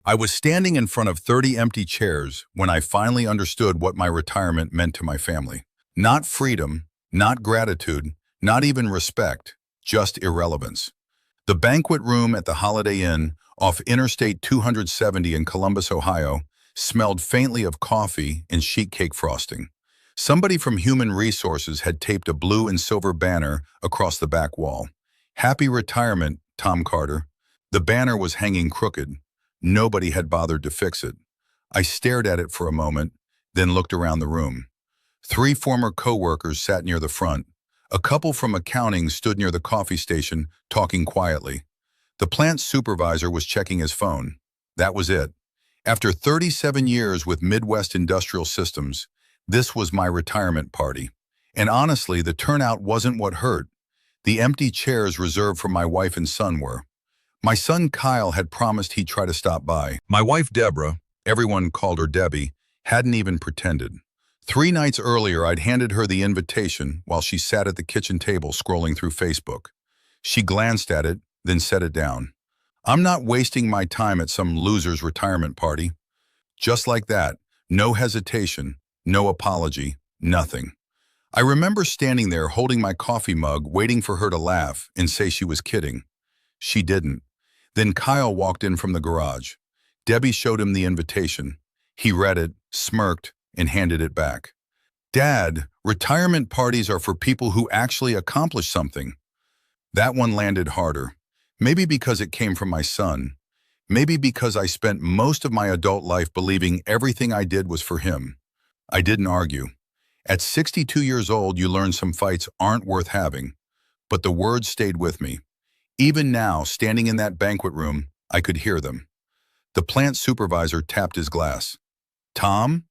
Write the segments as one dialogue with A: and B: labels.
A: I was standing in front of 30 empty chairs when I finally understood what my retirement meant to my family. Not freedom, not gratitude, not even respect, just irrelevance. The banquet room at the Holiday Inn off Interstate 270 in Columbus, Ohio, smelled faintly of coffee and sheet cake frosting. Somebody from Human Resources had taped a blue and silver banner across the back wall. "Happy retirement, Tom Carter." The banner was hanging crooked. Nobody had bothered to fix it. I stared at it for a moment, then looked around the room. 3 former coworkers sat near the front. A couple from accounting stood near the coffee station, talking quietly. The plant supervisor was checking his phone. That was it. After 37 years with Midwest Industrial Systems, this was my retirement party. And honestly, the turnout wasn't what hurt. The empty chairs reserved for my wife and son were. My son Kyle had promised he'd try to stop by. My wife Deborah, everyone called her Debbie, hadn't even pretended. 3 nights earlier, I'd handed her the invitation while she sat at the kitchen table scrolling through Facebook. She glanced at it, then set it down. "I'm not wasting my time at some loser's retirement party." Just like that, no hesitation, no apology, nothing. I remember standing there holding my coffee mug, waiting for her to laugh and say she was kidding. She didn't. Then Kyle walked in from the garage. Debbie showed him the invitation. He read it, smirked, and handed it back. "Dad, retirement parties are for people who actually accomplish something." That one landed harder. Maybe because it came from my son. Maybe because I spent most of my adult life believing everything I did was for him. I didn't argue. At 62 years old, you learn some fights aren't worth having. But the words stayed with me. Even now, standing in that banquet room, I could hear them. The plant supervisor tapped his glass. "Tom?"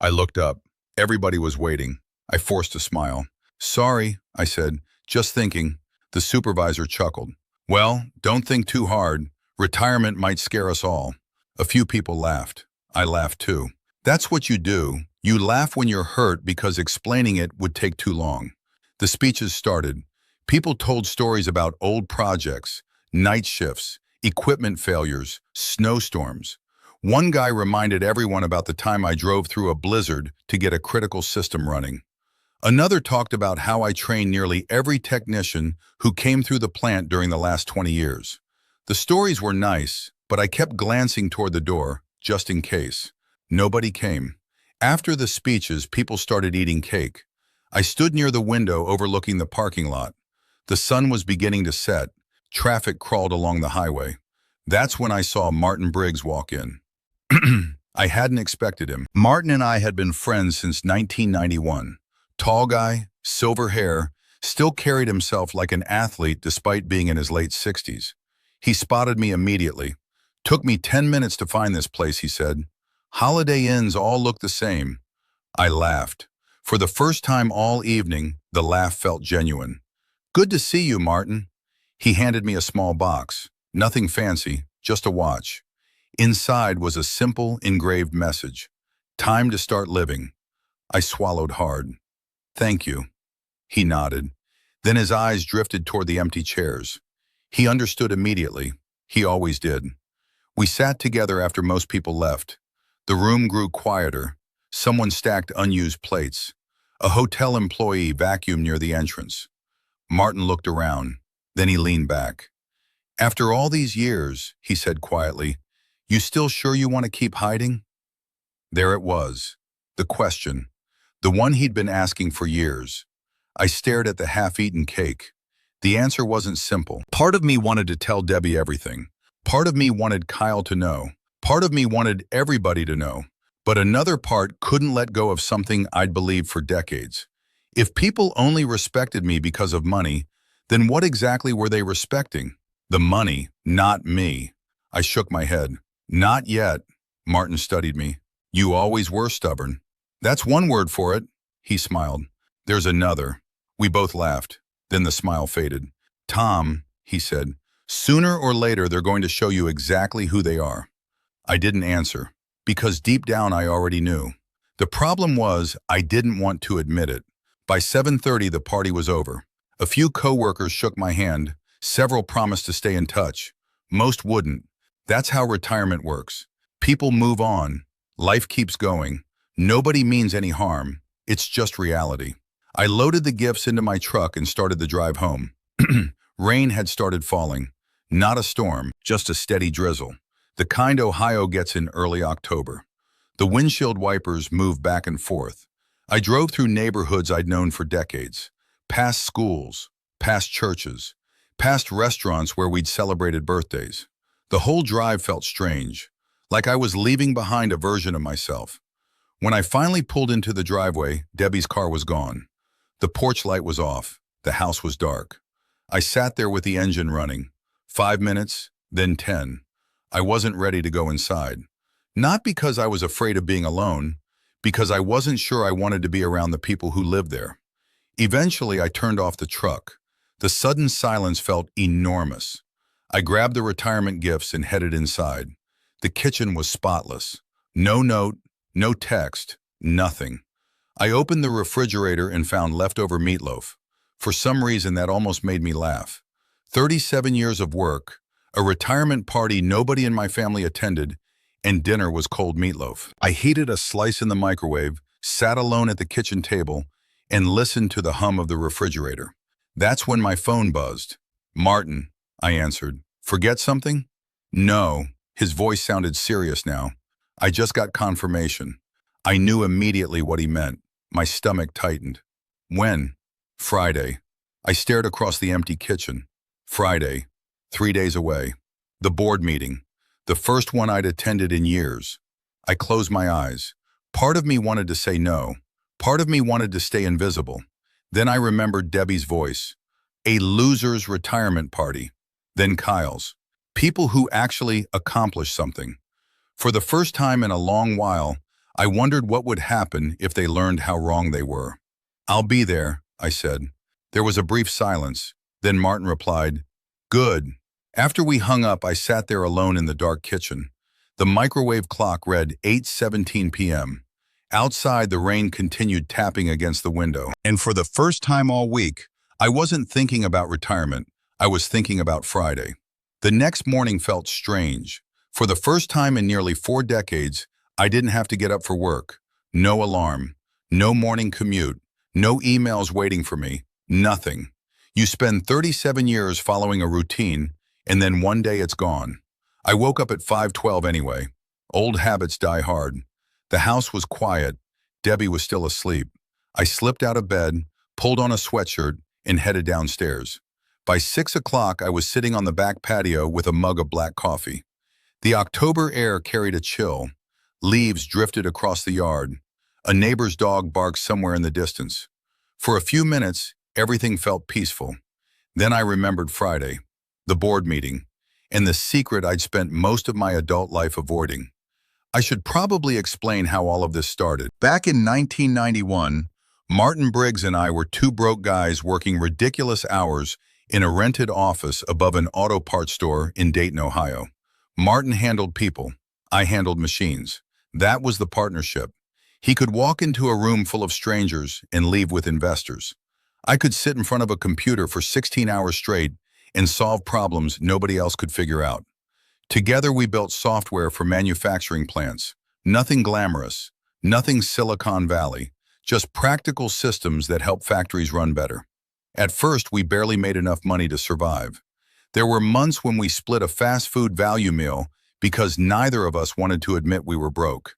A: I looked up. Everybody was waiting. I forced a smile. "Sorry," I said, "just thinking." The supervisor chuckled. "Well, don't think too hard. Retirement might scare us all." A few people laughed. I laughed too. That's what you do. You laugh when you're hurt because explaining it would take too long. The speeches started. People told stories about old projects, night shifts, equipment failures, snowstorms. One guy reminded everyone about the time I drove through a blizzard to get a critical system running. Another talked about how I trained nearly every technician who came through the plant during the last 20 years. The stories were nice, but I kept glancing toward the door, just in case. Nobody came. After the speeches, people started eating cake. I stood near the window overlooking the parking lot. The sun was beginning to set. Traffic crawled along the highway. That's when I saw Martin Briggs walk in. I hadn't expected him. Martin and I had been friends since 1991. Tall guy, silver hair, still carried himself like an athlete despite being in his late 60s. He spotted me immediately. "Took me 10 minutes to find this place," he said. "Holiday Inns all look the same." I laughed. For the first time all evening, the laugh felt genuine. "Good to see you, Martin." He handed me a small box. Nothing fancy, just a watch. Inside was a simple, engraved message. "Time to start living." I swallowed hard. "Thank you." He nodded. Then his eyes drifted toward the empty chairs. He understood immediately. He always did. We sat together after most people left. The room grew quieter. Someone stacked unused plates. A hotel employee vacuumed near the entrance. Martin looked around. Then he leaned back. "After all these years," he said quietly, "you still sure you want to keep hiding?" There it was. The question. The one he'd been asking for years. I stared at the half-eaten cake. The answer wasn't simple. Part of me wanted to tell Debbie everything. Part of me wanted Kyle to know. Part of me wanted everybody to know. But another part couldn't let go of something I'd believed for decades. If people only respected me because of money, then what exactly were they respecting? The money, not me. I shook my head. "Not yet." Martin studied me. "You always were stubborn." "That's one word for it." He smiled. "There's another." We both laughed. Then the smile faded. "Tom," he said, "sooner or later they're going to show you exactly who they are." I didn't answer, because deep down I already knew. The problem was I didn't want to admit it. By 7:30 the party was over. A few coworkers shook my hand. Several promised to stay in touch. Most wouldn't. That's how retirement works. People move on. Life keeps going. Nobody means any harm. It's just reality. I loaded the gifts into my truck and started the drive home. Rain had started falling. Not a storm, just a steady drizzle. The kind Ohio gets in early October. The windshield wipers moved back and forth. I drove through neighborhoods I'd known for decades. Past schools, past churches, past restaurants where we'd celebrated birthdays. The whole drive felt strange, like I was leaving behind a version of myself. When I finally pulled into the driveway, Debbie's car was gone. The porch light was off. The house was dark. I sat there with the engine running. 5 minutes, then 10. I wasn't ready to go inside. Not because I was afraid of being alone, because I wasn't sure I wanted to be around the people who lived there. Eventually, I turned off the truck. The sudden silence felt enormous. I grabbed the retirement gifts and headed inside. The kitchen was spotless. No note, no text, nothing. I opened the refrigerator and found leftover meatloaf. For some reason, that almost made me laugh. 37 years of work, a retirement party nobody in my family attended, and dinner was cold meatloaf. I heated a slice in the microwave, sat alone at the kitchen table, and listened to the hum of the refrigerator. That's when my phone buzzed. "Martin," I answered. "Forget something?" "No." His voice sounded serious now. "I just got confirmation." I knew immediately what he meant. My stomach tightened. "When?" "Friday." I stared across the empty kitchen. Friday, 3 days away. The board meeting, the first one I'd attended in years. I closed my eyes. Part of me wanted to say no. Part of me wanted to stay invisible. Then I remembered Debbie's voice. A loser's retirement party. Then Kyle's. People who actually accomplished something. For the first time in a long while, I wondered what would happen if they learned how wrong they were. "I'll be there," I said. There was a brief silence. Then Martin replied, "Good." After we hung up, I sat there alone in the dark kitchen. The microwave clock read 8:17 p.m. Outside, the rain continued tapping against the window. And for the first time all week, I wasn't thinking about retirement. I was thinking about Friday. The next morning felt strange. For the first time in nearly 4 decades, I didn't have to get up for work. No alarm, no morning commute, no emails waiting for me, nothing. You spend 37 years following a routine, and then one day it's gone. I woke up at 5:12 anyway. Old habits die hard. The house was quiet. Debbie was still asleep. I slipped out of bed, pulled on a sweatshirt, and headed downstairs. By 6 o'clock, I was sitting on the back patio with a mug of black coffee. The October air carried a chill. Leaves drifted across the yard. A neighbor's dog barked somewhere in the distance. For a few minutes, everything felt peaceful. Then I remembered Friday, the board meeting, and the secret I'd spent most of my adult life avoiding. I should probably explain how all of this started. Back in 1991, Martin Briggs and I were 2 broke guys working ridiculous hours in a rented office above an auto parts store in Dayton, Ohio. Martin handled people. I handled machines. That was the partnership. He could walk into a room full of strangers and leave with investors. I could sit in front of a computer for 16 hours straight and solve problems nobody else could figure out. Together we built software for manufacturing plants. Nothing glamorous, nothing Silicon Valley, just practical systems that help factories run better. At first, we barely made enough money to survive. There were months when we split a fast food value meal because neither of us wanted to admit we were broke.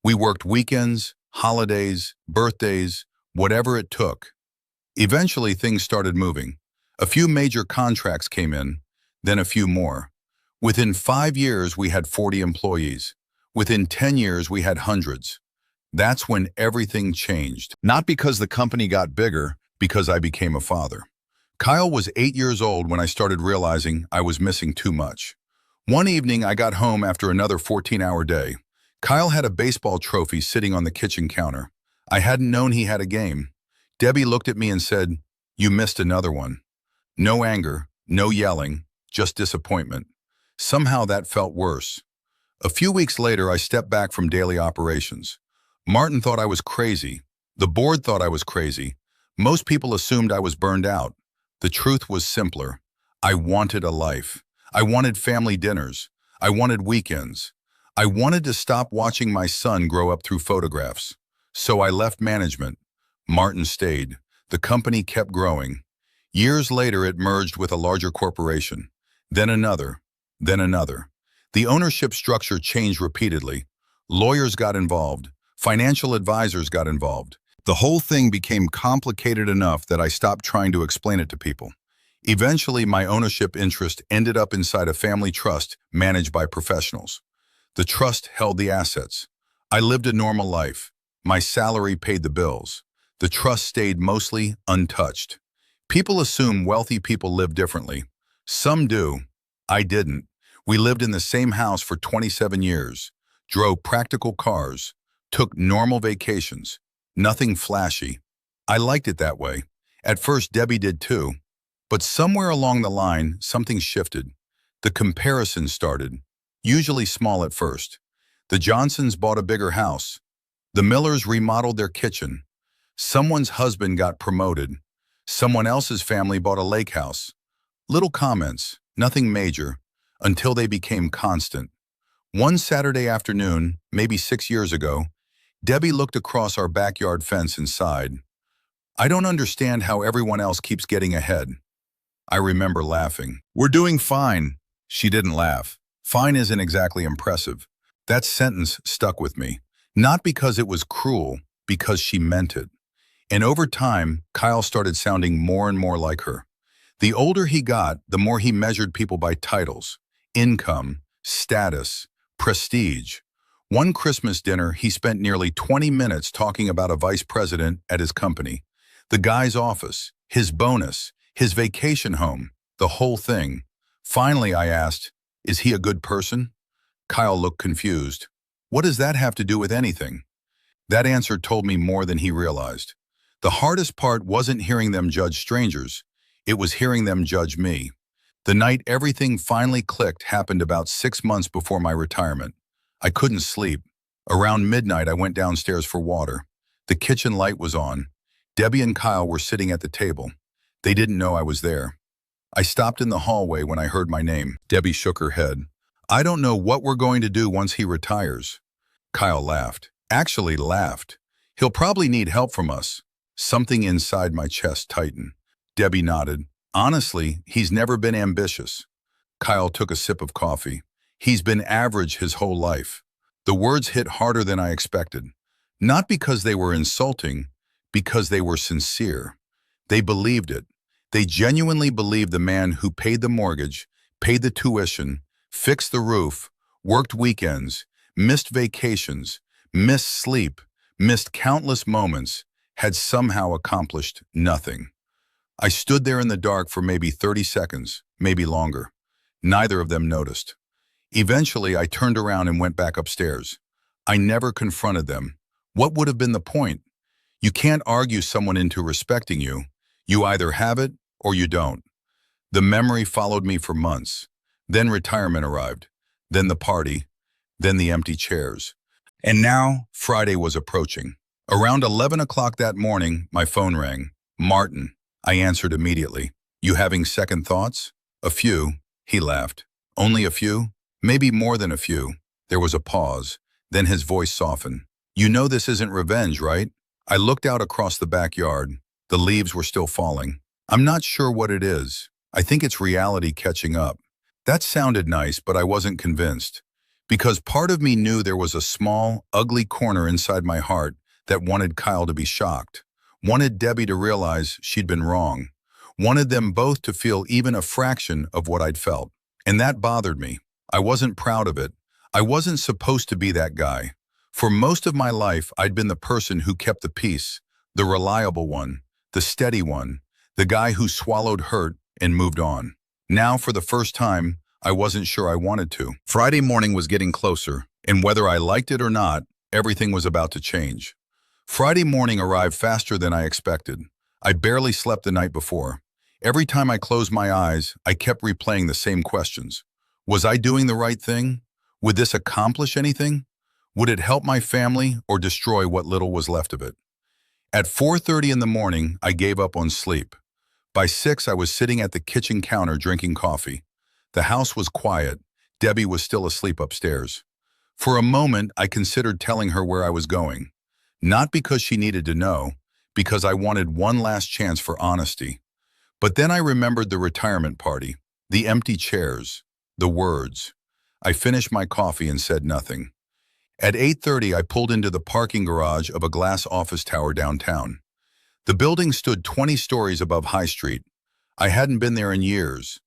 A: We worked weekends, holidays, birthdays, whatever it took. Eventually, things started moving. A few major contracts came in, then a few more. Within 5 years, we had 40 employees. Within 10 years, we had hundreds. That's when everything changed. Not because the company got bigger, because I became a father. Kyle was 8 years old when I started realizing I was missing too much. One evening, I got home after another 14-hour day. Kyle had a baseball trophy sitting on the kitchen counter. I hadn't known he had a game. Debbie looked at me and said, "You missed another one." No anger, no yelling, just disappointment. Somehow that felt worse. A few weeks later, I stepped back from daily operations. Martin thought I was crazy. The board thought I was crazy. Most people assumed I was burned out. The truth was simpler. I wanted a life. I wanted family dinners. I wanted weekends. I wanted to stop watching my son grow up through photographs. So I left management. Martin stayed. The company kept growing. Years later, it merged with a larger corporation. Then another. Then another. The ownership structure changed repeatedly. Lawyers got involved. Financial advisors got involved. The whole thing became complicated enough that I stopped trying to explain it to people. Eventually, my ownership interest ended up inside a family trust managed by professionals. The trust held the assets. I lived a normal life. My salary paid the bills. The trust stayed mostly untouched. People assume wealthy people live differently. Some do. I didn't. We lived in the same house for 27 years, drove practical cars, took normal vacations, nothing flashy. I liked it that way. At first, Debbie did too. But somewhere along the line, something shifted. The comparison started, usually small at first. The Johnsons bought a bigger house. The Millers remodeled their kitchen. Someone's husband got promoted. Someone else's family bought a lake house. Little comments, nothing major, until they became constant. One Saturday afternoon, maybe 6 years ago, Debbie looked across our backyard fence and sighed. "I don't understand how everyone else keeps getting ahead." I remember laughing. "We're doing fine." She didn't laugh. Fine isn't exactly impressive. That sentence stuck with me. Not because it was cruel, because she meant it. And over time, Kyle started sounding more and more like her. The older he got, the more he measured people by titles, income, status, prestige. One Christmas dinner, he spent nearly 20 minutes talking about a vice president at his company, the guy's office, his bonus, his vacation home, the whole thing. Finally, I asked, "Is he a good person?" Kyle looked confused. "What does that have to do with anything?" That answer told me more than he realized. The hardest part wasn't hearing them judge strangers. It was hearing them judge me. The night everything finally clicked happened about 6 months before my retirement. I couldn't sleep. Around midnight, I went downstairs for water. The kitchen light was on. Debbie and Kyle were sitting at the table. They didn't know I was there. I stopped in the hallway when I heard my name. Debbie shook her head. "I don't know what we're going to do once he retires." Kyle laughed. Actually laughed. "He'll probably need help from us." Something inside my chest tightened. Debbie nodded. "Honestly, he's never been ambitious." Kyle took a sip of coffee. "He's been average his whole life." The words hit harder than I expected. Not because they were insulting, because they were sincere. They believed it. They genuinely believed the man who paid the mortgage, paid the tuition, fixed the roof, worked weekends, missed vacations, missed sleep, missed countless moments, had somehow accomplished nothing. I stood there in the dark for maybe 30 seconds, maybe longer. Neither of them noticed. Eventually, I turned around and went back upstairs. I never confronted them. What would have been the point? You can't argue someone into respecting you. You either have it or you don't. The memory followed me for months. Then retirement arrived. Then the party. Then the empty chairs. And now, Friday was approaching. Around 11 o'clock that morning, my phone rang. "Martin." I answered immediately. "You having second thoughts?" "A few." He laughed. "Only a few?" "Maybe more than a few." There was a pause. Then his voice softened. "You know this isn't revenge, right?" I looked out across the backyard. The leaves were still falling. "I'm not sure what it is. I think it's reality catching up." That sounded nice, but I wasn't convinced. Because part of me knew there was a small, ugly corner inside my heart that wanted Kyle to be shocked. Wanted Debbie to realize she'd been wrong. Wanted them both to feel even a fraction of what I'd felt. And that bothered me. I wasn't proud of it. I wasn't supposed to be that guy. For most of my life, I'd been the person who kept the peace, the reliable one, the steady one, the guy who swallowed hurt and moved on. Now, for the first time, I wasn't sure I wanted to. Friday morning was getting closer, and whether I liked it or not, everything was about to change. Friday morning arrived faster than I expected. I barely slept the night before. Every time I closed my eyes, I kept replaying the same questions. Was I doing the right thing? Would this accomplish anything? Would it help my family or destroy what little was left of it? At 4:30 in the morning, I gave up on sleep. By 6, I was sitting at the kitchen counter drinking coffee. The house was quiet. Debbie was still asleep upstairs. For a moment, I considered telling her where I was going. Not because she needed to know, because I wanted one last chance for honesty. But then I remembered the retirement party, the empty chairs, the words. I finished my coffee and said nothing. At 8:30, I pulled into the parking garage of a glass office tower downtown. The building stood 20 stories above High Street. I hadn't been there in years.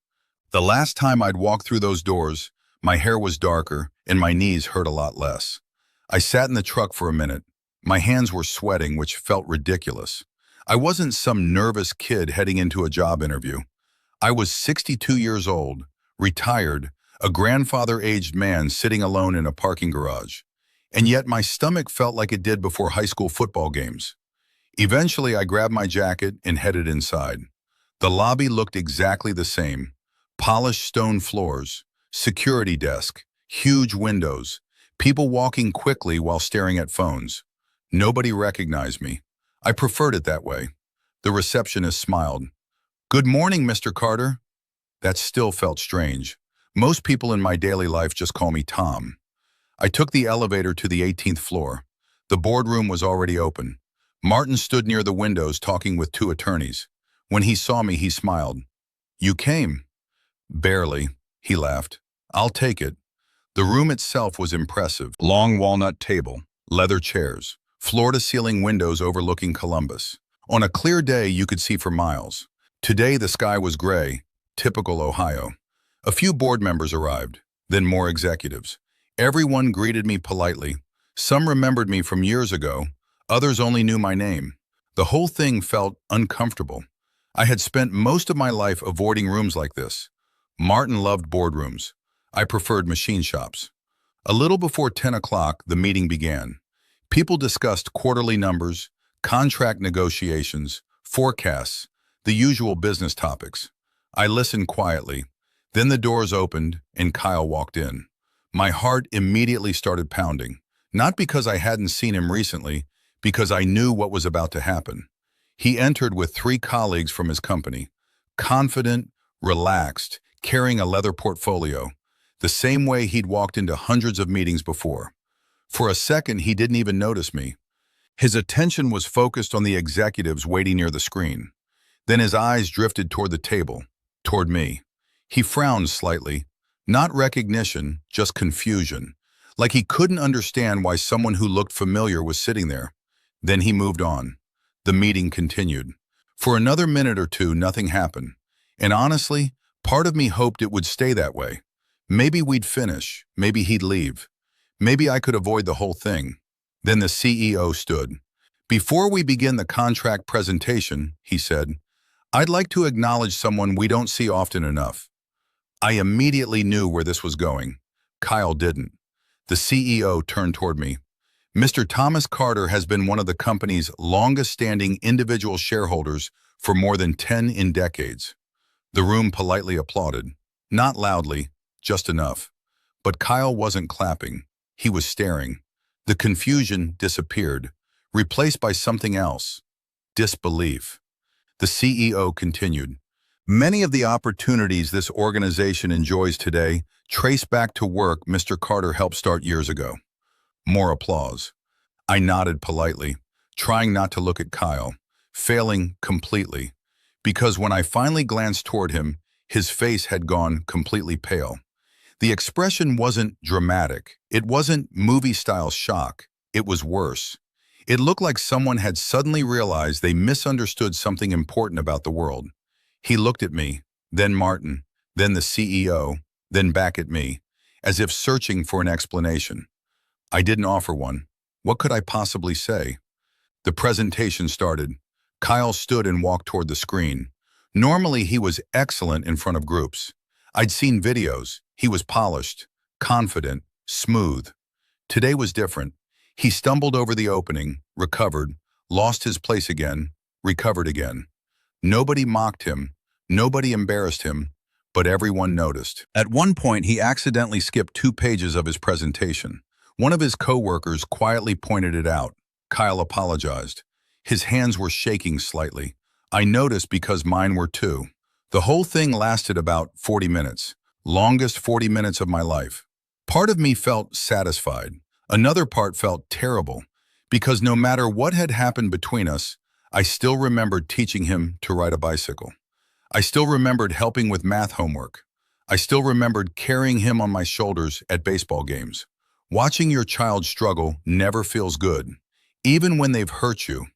A: The last time I'd walked through those doors, my hair was darker and my knees hurt a lot less. I sat in the truck for a minute. My hands were sweating, which felt ridiculous. I wasn't some nervous kid heading into a job interview. I was 62 years old, retired, a grandfather-aged man sitting alone in a parking garage. And yet my stomach felt like it did before high school football games. Eventually, I grabbed my jacket and headed inside. The lobby looked exactly the same. Polished stone floors, security desk, huge windows, people walking quickly while staring at phones. Nobody recognized me. I preferred it that way. The receptionist smiled. "Good morning, Mr. Carter." That still felt strange. Most people in my daily life just call me Tom. I took the elevator to the 18th floor. The boardroom was already open. Martin stood near the windows talking with two attorneys. When he saw me, he smiled. "You came?" "Barely," he laughed. "I'll take it." The room itself was impressive. Long walnut table, leather chairs, floor-to-ceiling windows overlooking Columbus. On a clear day, you could see for miles. Today, the sky was gray, typical Ohio. A few board members arrived, then more executives. Everyone greeted me politely. Some remembered me from years ago. Others only knew my name. The whole thing felt uncomfortable. I had spent most of my life avoiding rooms like this. Martin loved boardrooms. I preferred machine shops. A little before 10 o'clock, the meeting began. People discussed quarterly numbers, contract negotiations, forecasts, the usual business topics. I listened quietly. Then the doors opened and Kyle walked in. My heart immediately started pounding, not because I hadn't seen him recently, because I knew what was about to happen. He entered with 3 colleagues from his company, confident, relaxed, carrying a leather portfolio, the same way he'd walked into hundreds of meetings before. For a second, he didn't even notice me. His attention was focused on the executives waiting near the screen. Then his eyes drifted toward the table, toward me. He frowned slightly, not recognition, just confusion, like he couldn't understand why someone who looked familiar was sitting there. Then he moved on. The meeting continued. For another minute or two, nothing happened. And honestly, part of me hoped it would stay that way. Maybe we'd finish, maybe he'd leave. Maybe I could avoid the whole thing. Then the CEO stood. "Before we begin the contract presentation," he said, "I'd like to acknowledge someone we don't see often enough." I immediately knew where this was going. Kyle didn't. The CEO turned toward me. "Mr. Thomas Carter has been one of the company's longest-standing individual shareholders for more than 10 decades." The room politely applauded. Not loudly, just enough. But Kyle wasn't clapping. He was staring. The confusion disappeared, replaced by something else. Disbelief. The CEO continued. "Many of the opportunities this organization enjoys today trace back to work Mr. Carter helped start years ago." More applause. I nodded politely, trying not to look at Kyle, failing completely, because when I finally glanced toward him, his face had gone completely pale. The expression wasn't dramatic. It wasn't movie-style shock. It was worse. It looked like someone had suddenly realized they misunderstood something important about the world. He looked at me, then Martin, then the CEO, then back at me, as if searching for an explanation. I didn't offer one. What could I possibly say? The presentation started. Kyle stood and walked toward the screen. Normally, he was excellent in front of groups. I'd seen videos. He was polished, confident, smooth. Today was different. He stumbled over the opening, recovered, lost his place again, recovered again. Nobody mocked him, nobody embarrassed him, but everyone noticed. At one point, he accidentally skipped 2 pages of his presentation. One of his coworkers quietly pointed it out. Kyle apologized. His hands were shaking slightly. I noticed because mine were too. The whole thing lasted about 40 minutes. Longest 40 minutes of my life. Part of me felt satisfied. Another part felt terrible, because no matter what had happened between us, I still remembered teaching him to ride a bicycle. I still remembered helping with math homework. I still remembered carrying him on my shoulders at baseball games. Watching your child struggle never feels good, even when they've hurt you.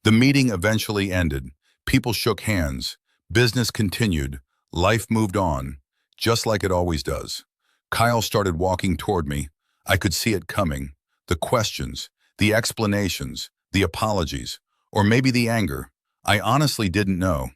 A: The meeting eventually ended. People shook hands. Business continued. Life moved on, just like it always does. Kyle started walking toward me. I could see it coming. The questions, the explanations, the apologies, or maybe the anger. I honestly didn't know.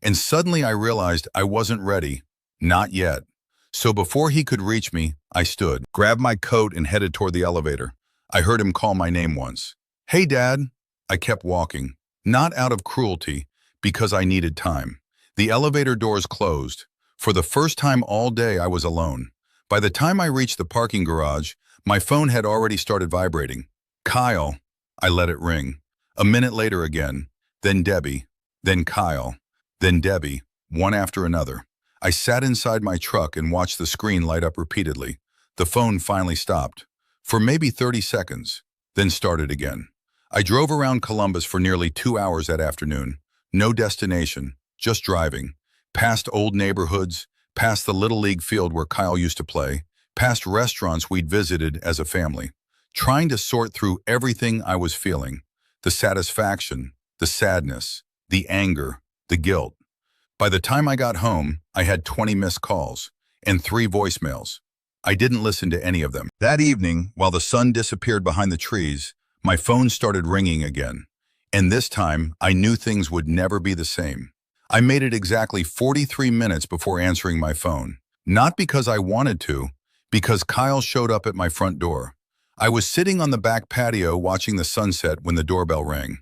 A: And suddenly I realized I wasn't ready. Not yet. So before he could reach me, I stood, grabbed my coat and headed toward the elevator. I heard him call my name once. "Hey, Dad." I kept walking, not out of cruelty, because I needed time. The elevator doors closed. For the first time all day, I was alone. By the time I reached the parking garage, my phone had already started vibrating. "Kyle." I let it ring. A minute later again, then Debbie, then Kyle, then Debbie, one after another. I sat inside my truck and watched the screen light up repeatedly. The phone finally stopped, for maybe 30 seconds, then started again. I drove around Columbus for nearly 2 hours that afternoon. No destination, just driving. Past old neighborhoods, past the Little League field where Kyle used to play, past restaurants we'd visited as a family. Trying to sort through everything I was feeling. The satisfaction, the sadness, the anger, the guilt. By the time I got home, I had 20 missed calls and 3 voicemails. I didn't listen to any of them. That evening, while the sun disappeared behind the trees, my phone started ringing again. And this time, I knew things would never be the same. I made it exactly 43 minutes before answering my phone. Not because I wanted to, because Kyle showed up at my front door. I was sitting on the back patio watching the sunset when the doorbell rang.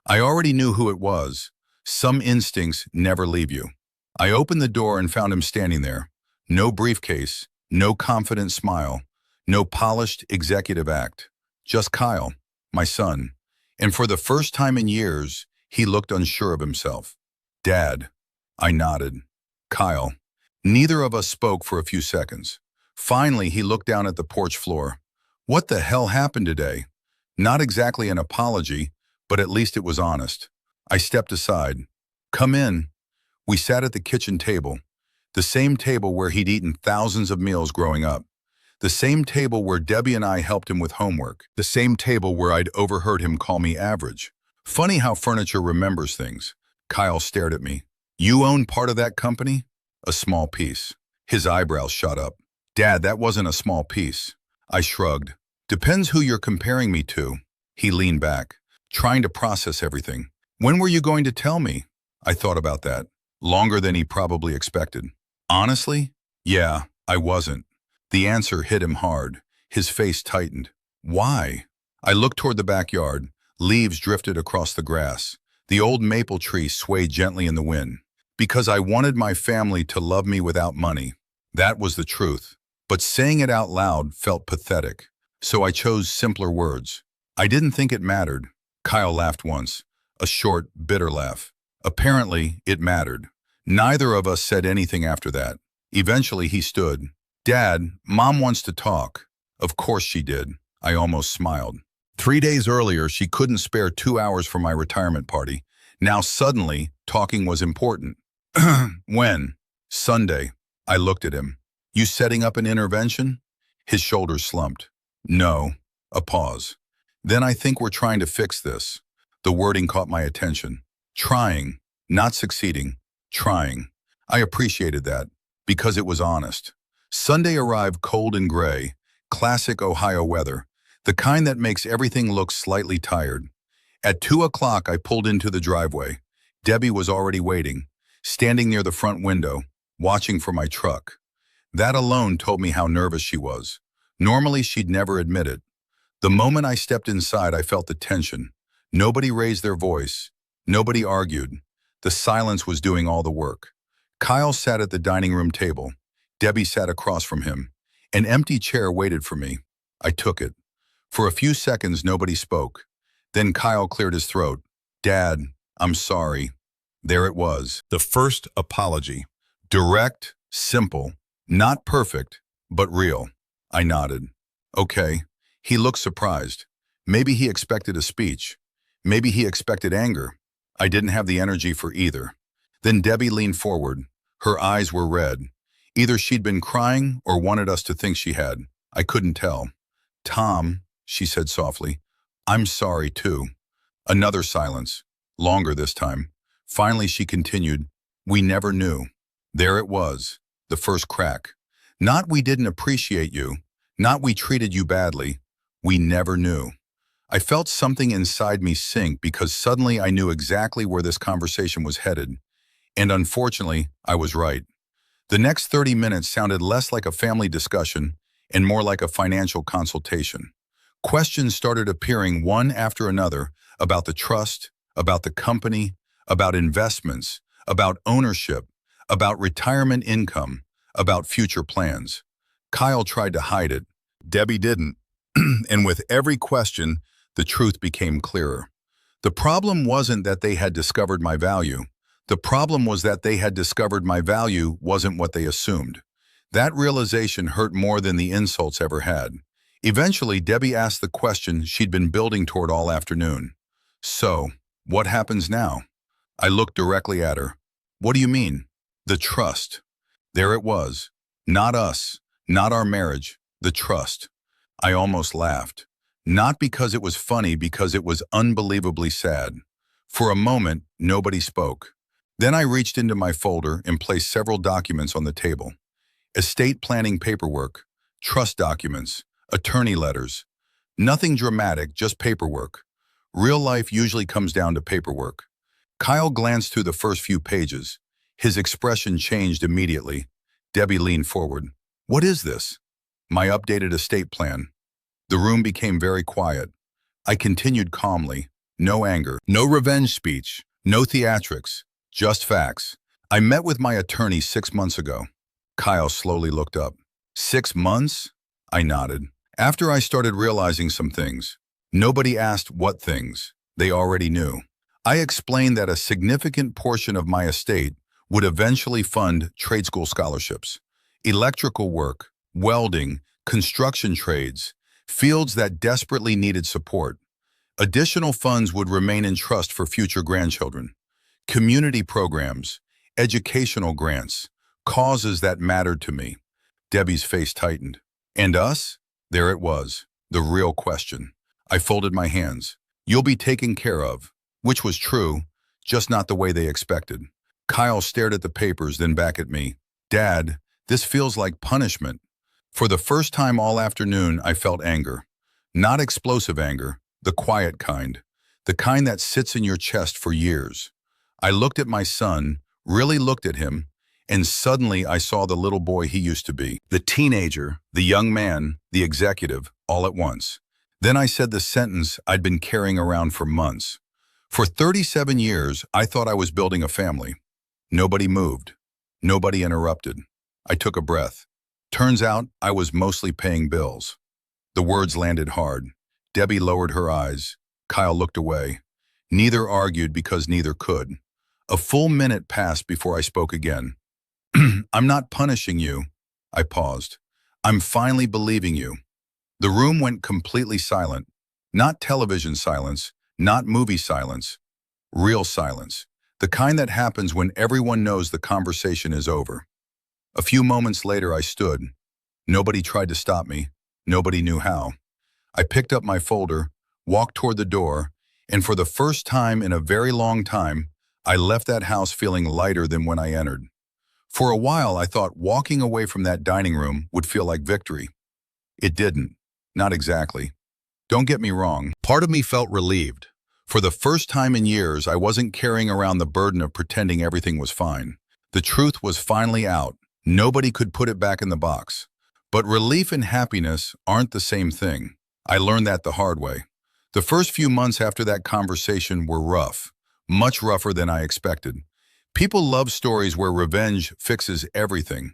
A: I already knew who it was. Some instincts never leave you. I opened the door and found him standing there. No briefcase, no confident smile, no polished executive act. Just Kyle, my son. And for the first time in years, he looked unsure of himself. "Dad." I nodded. "Kyle." Neither of us spoke for a few seconds. Finally, he looked down at the porch floor. "What the hell happened today?" Not exactly an apology, but at least it was honest. I stepped aside. "Come in." We sat at the kitchen table, the same table where he'd eaten thousands of meals growing up, the same table where Debbie and I helped him with homework, the same table where I'd overheard him call me average. Funny how furniture remembers things. Kyle stared at me. "You own part of that company?" "A small piece." His eyebrows shot up. "Dad, that wasn't a small piece." I shrugged. "Depends who you're comparing me to." He leaned back, trying to process everything. "When were you going to tell me?" I thought about that. Longer than he probably expected. Honestly? Yeah, I wasn't. The answer hit him hard. His face tightened. "Why?" I looked toward the backyard. Leaves drifted across the grass. The old maple tree swayed gently in the wind. "Because I wanted my family to love me without money." That was the truth. But saying it out loud felt pathetic. So I chose simpler words. I didn't think it mattered. Kyle laughed once. A short, bitter laugh. Apparently, it mattered. Neither of us said anything after that. Eventually, he stood. "Dad, Mom wants to talk." Of course she did. I almost smiled. 3 days earlier, she couldn't spare 2 hours for my retirement party. Now suddenly, talking was important. "When?" "Sunday." I looked at him. "You setting up an intervention?" His shoulders slumped. "No." A pause. "Then I think we're trying to fix this." The wording caught my attention. Trying, not succeeding. Trying. I appreciated that, because it was honest. Sunday arrived cold and gray, classic Ohio weather, the kind that makes everything look slightly tired. At 2 o'clock, I pulled into the driveway. Debbie was already waiting, standing near the front window, watching for my truck. That alone told me how nervous she was. Normally, she'd never admit it. The moment I stepped inside, I felt the tension. Nobody raised their voice. Nobody argued. The silence was doing all the work. Kyle sat at the dining room table. Debbie sat across from him. An empty chair waited for me. I took it. For a few seconds, nobody spoke. Then Kyle cleared his throat. "Dad, I'm sorry." There it was, the first apology. Direct, simple, Not perfect, but real. I nodded. Okay. He looked surprised. Maybe he expected a speech. Maybe he expected anger. I didn't have the energy for either. Then Debbie leaned forward. Her eyes were red. Either she'd been crying or wanted us to think she had. I couldn't tell. Tom, she said softly, I'm sorry too. Another silence, longer this time. Finally she continued, we never knew. There it was, the first crack. Not we didn't appreciate you, not we treated you badly. We never knew. I felt something inside me sink because suddenly I knew exactly where this conversation was headed. And unfortunately, I was right. The next 30 minutes sounded less like a family discussion and more like a financial consultation. Questions started appearing one after another about the trust, about the company, about investments, about ownership, about retirement income, about future plans. Kyle tried to hide it. Debbie didn't. And with every question, the truth became clearer. The problem wasn't that they had discovered my value. The problem was that they had discovered my value wasn't what they assumed. That realization hurt more than the insults ever had. Eventually, Debbie asked the question she'd been building toward all afternoon. So, what happens now? I looked directly at her. What do you mean? The trust. There it was. Not us, not our marriage, the trust. I almost laughed. Not because it was funny, because it was unbelievably sad. For a moment, nobody spoke. Then I reached into my folder and placed several documents on the table. Estate planning paperwork, trust documents, attorney letters. Nothing dramatic, just paperwork. Real life usually comes down to paperwork. Kyle glanced through the first few pages. His expression changed immediately. Debbie leaned forward. What is this? My updated estate plan. The room became very quiet. I continued calmly. No anger, no revenge speech, no theatrics, just facts. I met with my attorney 6 months ago. Kyle slowly looked up. 6 months? I nodded. After I started realizing some things. Nobody asked what things. They already knew. I explained that a significant portion of my estate would eventually fund trade school scholarships, electrical work, welding, construction trades, fields that desperately needed support. Additional funds would remain in trust for future grandchildren. Community programs, educational grants, causes that mattered to me. Debbie's face tightened. And us? There it was, the real question. I folded my hands. You'll be taken care of, which was true, just not the way they expected. Kyle stared at the papers, then back at me. Dad, this feels like punishment. For the first time all afternoon, I felt anger. Not explosive anger, the quiet kind. The kind that sits in your chest for years. I looked at my son, really looked at him, and suddenly I saw the little boy he used to be. The teenager, the young man, the executive, all at once. Then I said the sentence I'd been carrying around for months. For 37 years, I thought I was building a family. Nobody moved. Nobody interrupted. I took a breath. Turns out I was mostly paying bills. The words landed hard. Debbie lowered her eyes. Kyle looked away. Neither argued because neither could. A full minute passed before I spoke again. I'm not punishing you. I paused. I'm finally believing you. The room went completely silent. Not television silence, not movie silence. Real silence. The kind that happens when everyone knows the conversation is over. A few moments later I stood. Nobody tried to stop me. Nobody knew how. I picked up my folder, walked toward the door, and for the first time in a very long time, I left that house feeling lighter than when I entered. For a while I thought walking away from that dining room would feel like victory. It didn't. Not exactly. Don't get me wrong, part of me felt relieved. For the first time in years, I wasn't carrying around the burden of pretending everything was fine. The truth was finally out. Nobody could put it back in the box. But relief and happiness aren't the same thing. I learned that the hard way. The first few months after that conversation were rough, much rougher than I expected. People love stories where revenge fixes everything.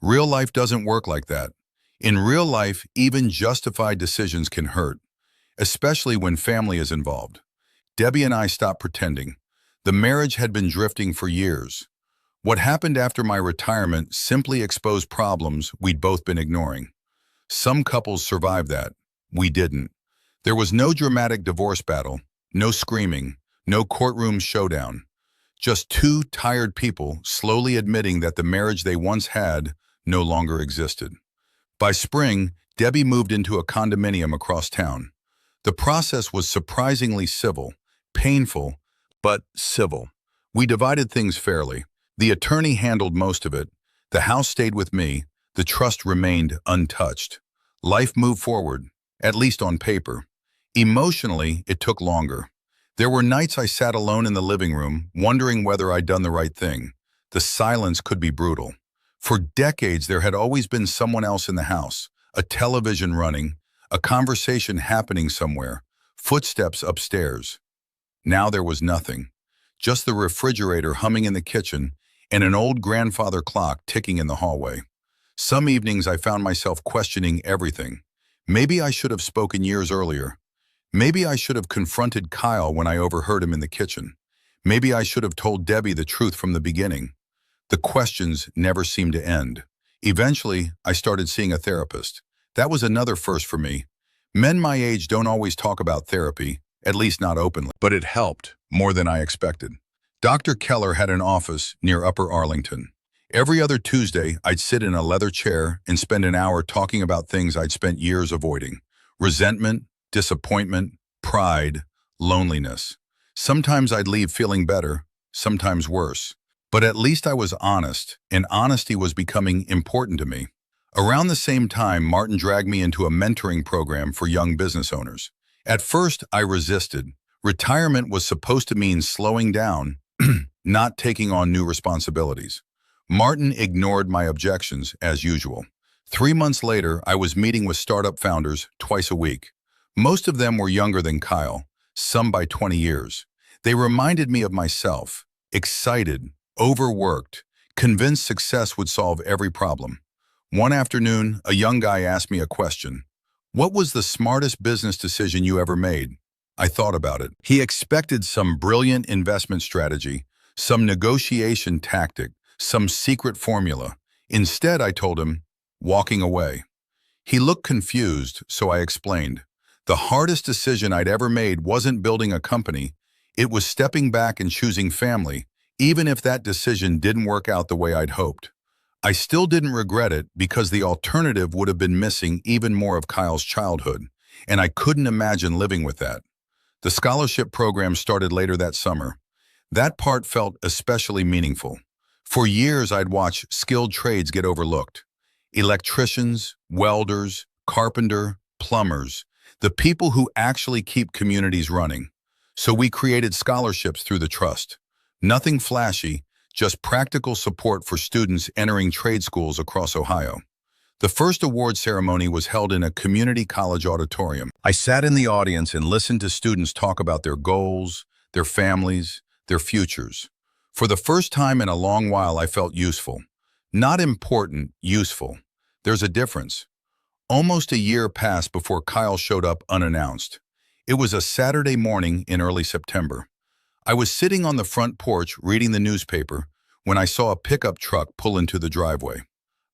A: Real life doesn't work like that. In real life, even justified decisions can hurt, especially when family is involved. Debbie and I stopped pretending. The marriage had been drifting for years. What happened after my retirement simply exposed problems we'd both been ignoring. Some couples survived that. We didn't. There was no dramatic divorce battle, no screaming, no courtroom showdown. Just two tired people slowly admitting that the marriage they once had no longer existed. By spring, Debbie moved into a condominium across town. The process was surprisingly civil, painful, but civil. We divided things fairly. The attorney handled most of it. The house stayed with me. The trust remained untouched. Life moved forward, at least on paper. Emotionally, it took longer. There were nights I sat alone in the living room, wondering whether I'd done the right thing. The silence could be brutal. For decades, there had always been someone else in the house, a television running, a conversation happening somewhere, footsteps upstairs. Now there was nothing, just the refrigerator humming in the kitchen and an old grandfather clock ticking in the hallway. Some evenings I found myself questioning everything. Maybe I should have spoken years earlier. Maybe I should have confronted Kyle when I overheard him in the kitchen. Maybe I should have told Debbie the truth from the beginning. The questions never seemed to end. Eventually, I started seeing a therapist. That was another first for me. Men my age don't always talk about therapy, at least not openly. But it helped, more than I expected. Dr. Keller had an office near Upper Arlington. Every other Tuesday, I'd sit in a leather chair and spend an hour talking about things I'd spent years avoiding. Resentment, disappointment, pride, loneliness. Sometimes I'd leave feeling better, sometimes worse. But at least I was honest, and honesty was becoming important to me. Around the same time, Martin dragged me into a mentoring program for young business owners. At first, I resisted. Retirement was supposed to mean slowing down, not taking on new responsibilities. Martin ignored my objections, as usual. 3 months later, I was meeting with startup founders twice a week. Most of them were younger than Kyle, some by 20 years. They reminded me of myself, excited, overworked, convinced success would solve every problem. One afternoon, a young guy asked me a question. "What was the smartest business decision you ever made?" I thought about it. He expected some brilliant investment strategy, some negotiation tactic, some secret formula. Instead, I told him, walking away. He looked confused, so I explained. The hardest decision I'd ever made wasn't building a company. It was stepping back and choosing family, even if that decision didn't work out the way I'd hoped. I still didn't regret it because the alternative would have been missing even more of Kyle's childhood, and I couldn't imagine living with that. The scholarship program started later that summer. That part felt especially meaningful. For years, I'd watched skilled trades get overlooked. Electricians, welders, carpenter, plumbers, the people who actually keep communities running. So we created scholarships through the trust. Nothing flashy, just practical support for students entering trade schools across Ohio. The first award ceremony was held in a community college auditorium. I sat in the audience and listened to students talk about their goals, their families, their futures. For the first time in a long while, I felt useful. Not important, useful. There's a difference. Almost a year passed before Kyle showed up unannounced. It was a Saturday morning in early September. I was sitting on the front porch reading the newspaper when I saw a pickup truck pull into the driveway.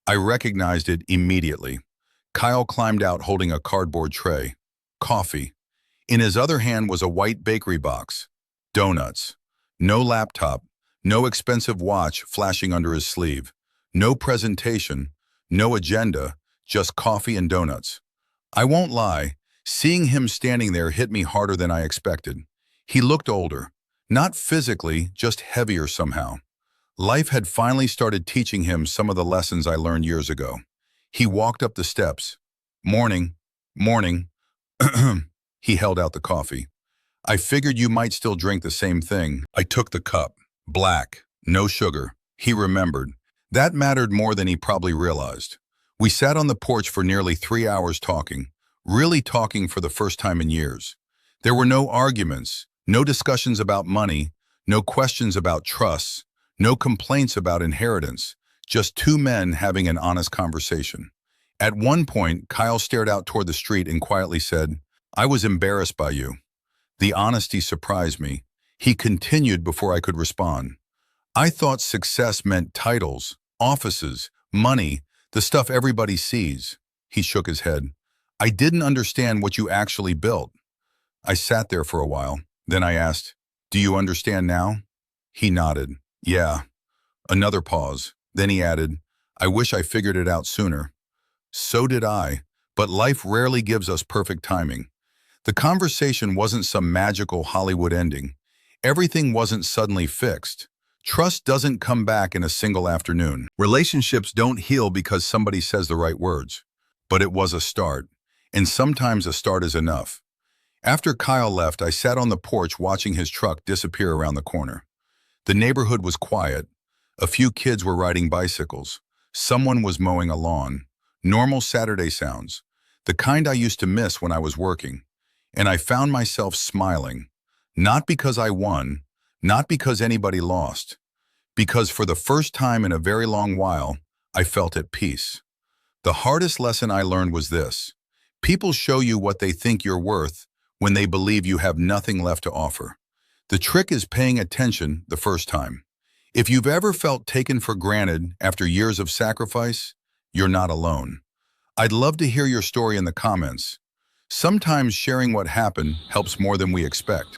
A: I recognized it immediately. Kyle climbed out holding a cardboard tray. Coffee. In his other hand was a white bakery box. Donuts. No laptop. No expensive watch flashing under his sleeve. No presentation. No agenda. Just coffee and donuts. I won't lie, seeing him standing there hit me harder than I expected. He looked older. Not physically, just heavier somehow. Life had finally started teaching him some of the lessons I learned years ago. He walked up the steps. "Morning, morning." He held out the coffee. "I figured you might still drink the same thing." I took the cup. Black, no sugar. He remembered. That mattered more than he probably realized. We sat on the porch for nearly 3 hours talking, really talking for the first time in years. There were no arguments, no discussions about money, no questions about trusts, no complaints about inheritance, just two men having an honest conversation. At one point, Kyle stared out toward the street and quietly said, "I was embarrassed by you." The honesty surprised me. He continued before I could respond. I thought success meant titles, offices, money, the stuff everybody sees. He shook his head. I didn't understand what you actually built. I sat there for a while. Then I asked, do you understand now? He nodded. Yeah. Another pause. Then he added, I wish I figured it out sooner. So did I, but life rarely gives us perfect timing. The conversation wasn't some magical Hollywood ending. Everything wasn't suddenly fixed. Trust doesn't come back in a single afternoon. Relationships don't heal because somebody says the right words. But it was a start, and sometimes a start is enough. After Kyle left, I sat on the porch watching his truck disappear around the corner. The neighborhood was quiet. A few kids were riding bicycles. Someone was mowing a lawn. Normal Saturday sounds, the kind I used to miss when I was working. And I found myself smiling, not because I won, not because anybody lost, because for the first time in a very long while, I felt at peace. The hardest lesson I learned was this: people show you what they think you're worth when they believe you have nothing left to offer. The trick is paying attention the first time. If you've ever felt taken for granted after years of sacrifice, you're not alone. I'd love to hear your story in the comments. Sometimes sharing what happened helps more than we expect.